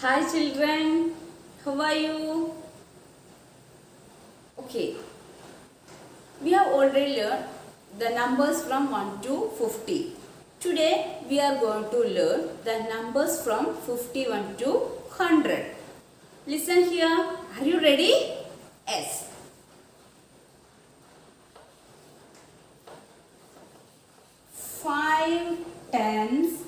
Hi children, how are you? Okay, we have already learned the numbers from 1 to 50. Today we are going to learn the numbers from 51 to 100. Listen here, are you ready? Yes. Five tens,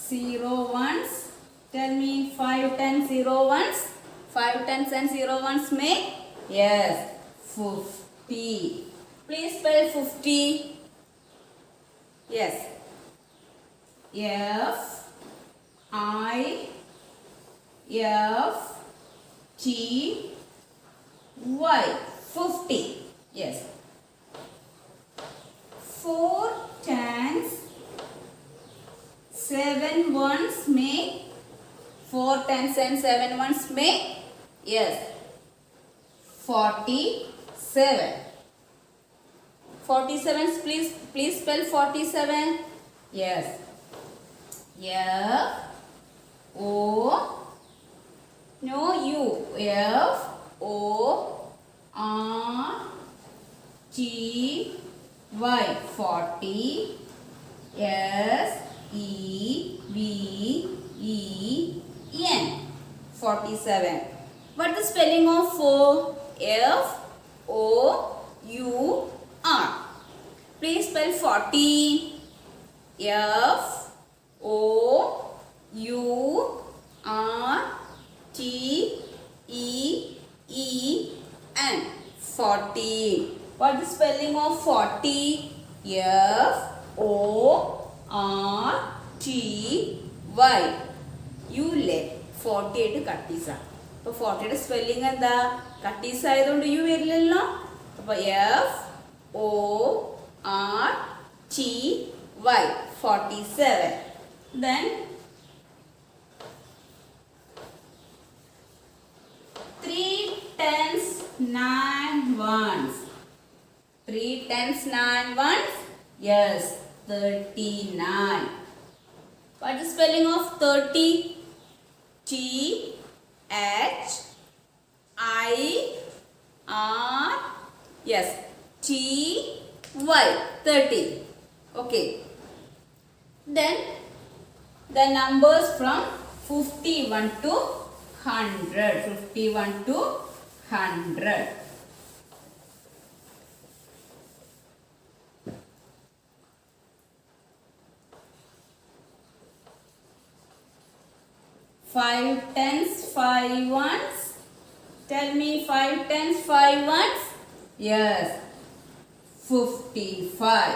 0 ones. Tell me 5 tens, 0 ones. 5 tens and 0 ones make? Yes, 50. Please spell 50. Yes. F I F T Y 50. Yes. 4 tens, 7 ones make? 4 tens and 7 ones make? Yes. 47. 47, please spell 47. Yes. F O no U F O R T Y 40. S E V E N 47. What is the spelling of 4? F O U R. Please spell 40. F O U R T E E N 40. What is the spelling of 40? F O R T Y. You let 48 കട്ടീസ. അപ്പോൾ 40യുടെ spelling എന്താ? കട്ടീസ് ആയതുകൊണ്ട് U വരില്ലല്ലോ. അപ്പോൾ F O R T Y 47. Then 3 tens 9 ones. 3 tens 9 ones? Yes, 39. What is the spelling of 30? T H I R yes T Y 30. Okay. Then the numbers from 51 to 100. 51 to 100. Five tens, 5 ones. Tell me 5 tens, 5 ones. Yes, 55.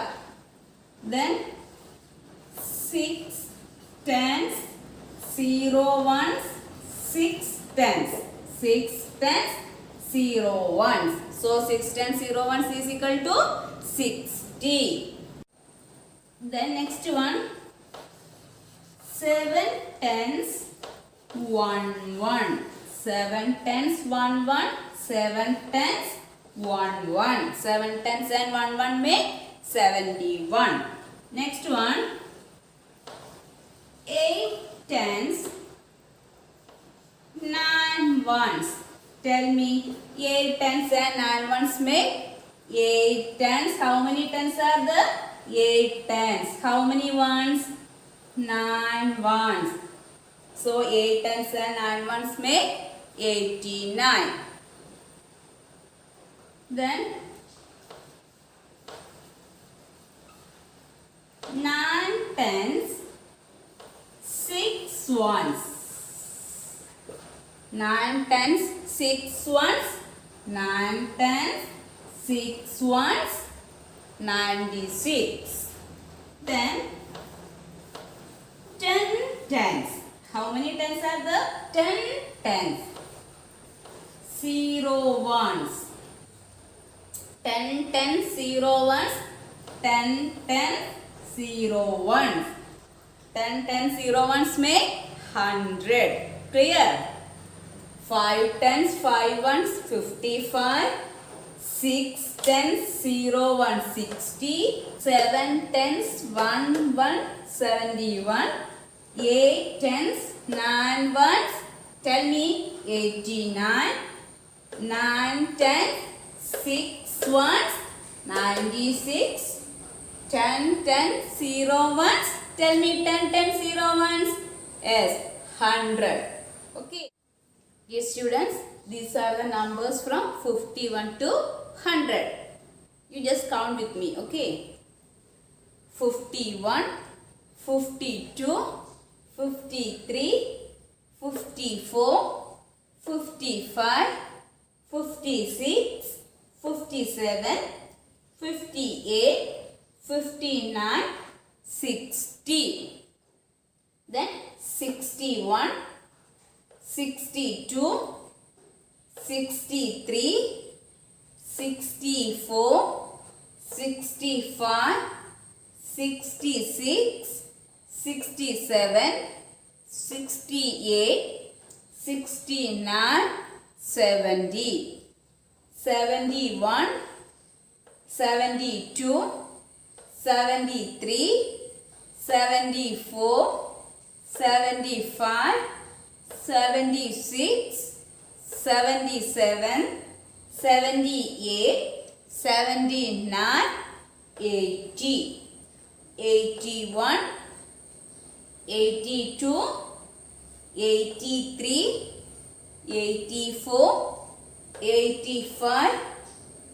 Then 6 tens, 0 ones, 6 tens. 6 tens, 0 ones. So 6 tens, 0 ones is equal to 60. Then next one, 7 tens, 1 1. 7 tens, 1 1. 7 tens, 1 1. 7 tens and 1 1 make 71. Next one, 8 tens, 9 ones. Tell me 8 tens and 9 ones make 8 tens. How many tens are there? 8 tens. How many ones? 9 ones. So 8 tens and 9 ones make 89. Then 9 tens, 6 ones. 9 tens, 6 ones. 9 tens, 6 ones. 96. Then 10 tens. How many tens are there? 10 tens. 0 ones. 10 tens, 0 ones. 10 tens, 0 ones. 10 tens, 0 ones make 100. Clear? 5 tens, 5 ones, 55. 6 tens, 0 ones, 60. 7 tens, 1 1, 71. 8 tens, 9 ones, Tell me 89. 9 10 6 ones 96. 10 10 0 ones. Tell me 10 10 0 ones. Yes, 100. Okay. Yes, students, these are the numbers from 51 to 100. You just count with me, okay? 51, 52, 53, 54, 55, 56, 57, 58, 59, 60. Then 61, 62, 63, 64, 65, 66, 67, 68, 69, 70, 71, 72, 73, 74, 75, 76, 77, 78, 79, 80, 81, 82, 83, 84, 85,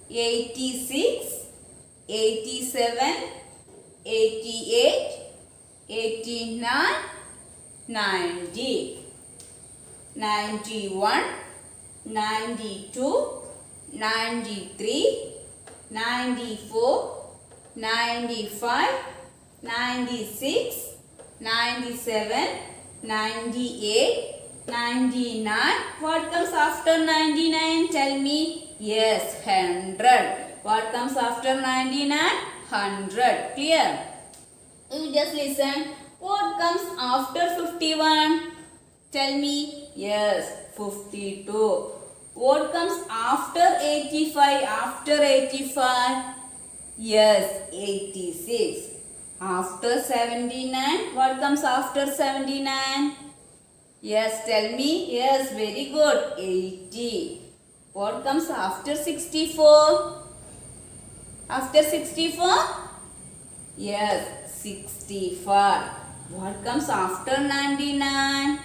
86, 87, 88, 89, 90, 91, 92, 93, 94, 95, 96, 97, 98, 99. What comes after 99? Tell me. Yes, 100. What comes after 99? 100. Clear? You just listen. What comes after 51? Tell me. Yes, 52. What comes after 85? After 85? Yes, 86. After 79? What comes after 79? Yes, tell me. Yes, very good. 80. What comes after 64? After 64? Yes, 65. What comes after 99?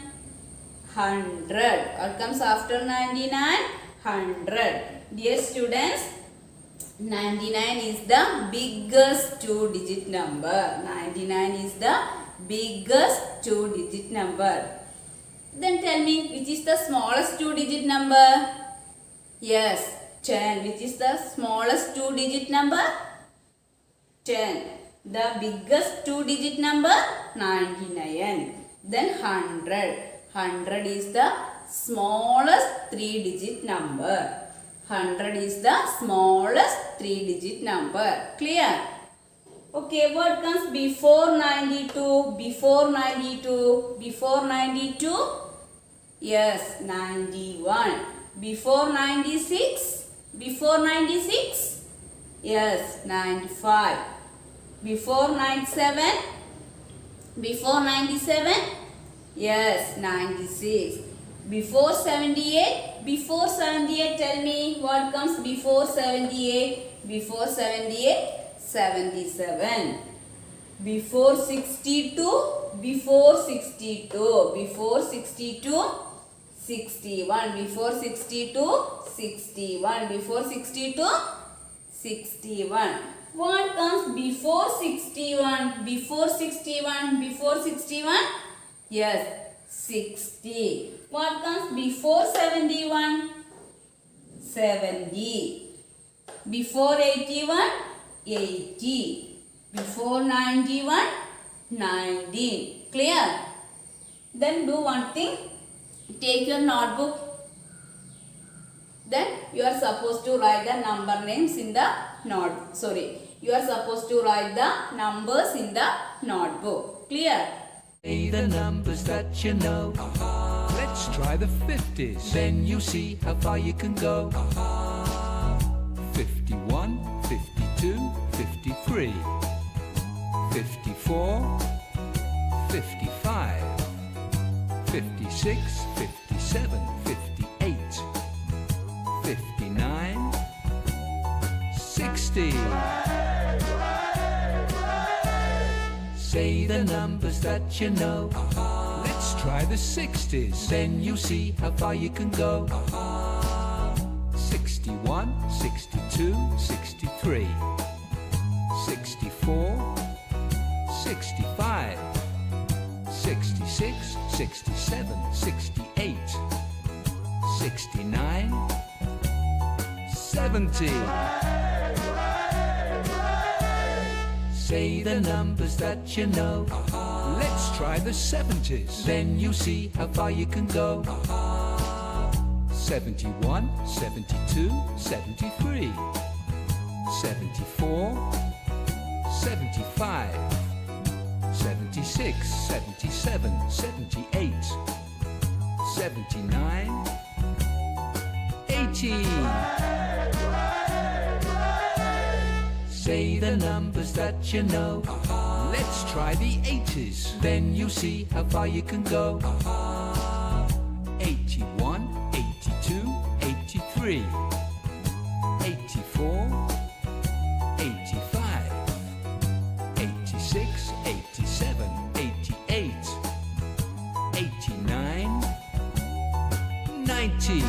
100. What comes after 99? 100. Dear students, 99 is the biggest two-digit number. 99 is the biggest two-digit number. Then tell me, which is the smallest two-digit number? Yes, 10. Which is the smallest two-digit number? 10. The biggest two-digit number? 99. Then 100. 100 is the smallest three-digit number. 100 is the smallest three-digit number. Clear? Okay, what comes before 92? Before 92? Before 92? Yes, 91. Before 96? Before 96? Yes, 95. Before 97? Before 97? Yes, 96. Before 78? Before 78, tell me what comes before 78? Before 78? 77. Before 62? Before 62. Before 62? 61. Before 62? 61. Before 62? 61. What comes before 61? Before 61? Before 61? Yes, 60. What comes before 71? 70. Before 81? 80. Before 91? 19. Clear? Then do one thing. Take your notebook. Then you are supposed to write the number names in the notebook. Sorry. You are supposed to write the numbers in the notebook. Clear? Say the numbers that you know. Let's try the 50s. Then you see how far you can go. 51, 52, 53, 54, 55, 56, 57, 57, 58, 59, 60. Say the numbers that you know. Let's try the 60s, then you'll see how far you can go. 61, 62, 63, 64, 65, 66, 67, 68, 69, 70. Say the numbers that you know. Let's try the 70s, then you'll see how far you can go. 71, 72, 73, 74, 75, 76, 77, 78, 79, 80. Say the numbers that you know. Let's try the 80s, then you'll see how far you can go. 81, 82, 83, 84, 85, 86, 87, 88, 89, 90.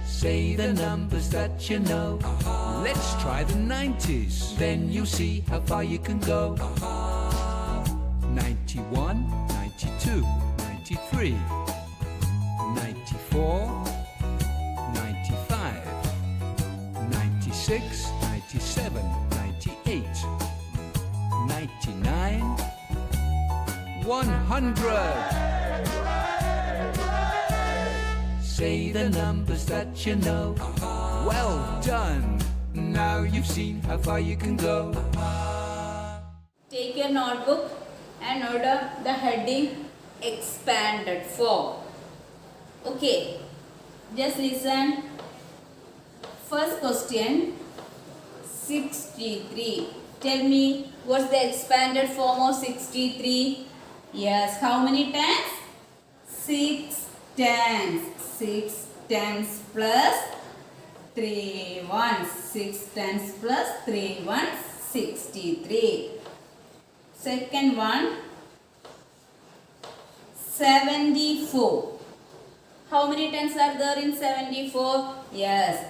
Say the numbers that you know. Let's try the 90s, then you'll see how far you can go. 91, 92, 93, 94, 95, 96, 97, 98, 99, 100. Say the numbers that you know. Well done. Now you've seen how far you can go. Take your notebook and note down the heading expanded form. Okay, just listen. First question, 63. Tell me, what's the expanded form of 63? Yes, how many tens? 6 tens. 6 tens plus 3 ones. 6 tens plus 3 ones, 63. Second one, 74. How many tens are there in 74? Yes,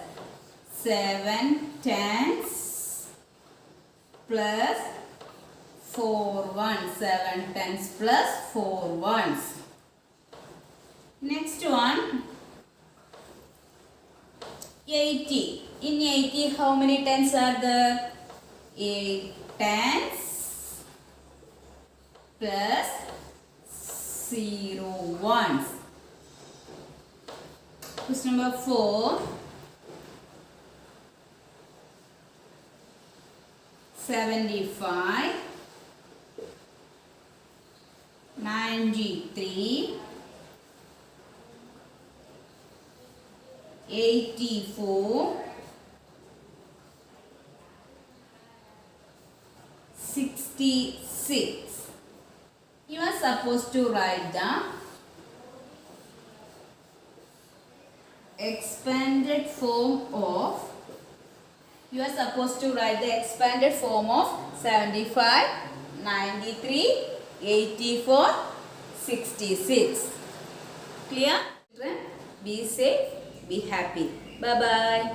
7 tens plus 4 ones. 7 tens plus 4 ones. Next one, 80. In 80, how many tens are there? 8 tens plus 0 ones. Question number 4. 75, 93, 84, 66. You are supposed to write the expanded form of 75, 93, 84, 66. Clear? Children, be safe, be happy. Bye-bye.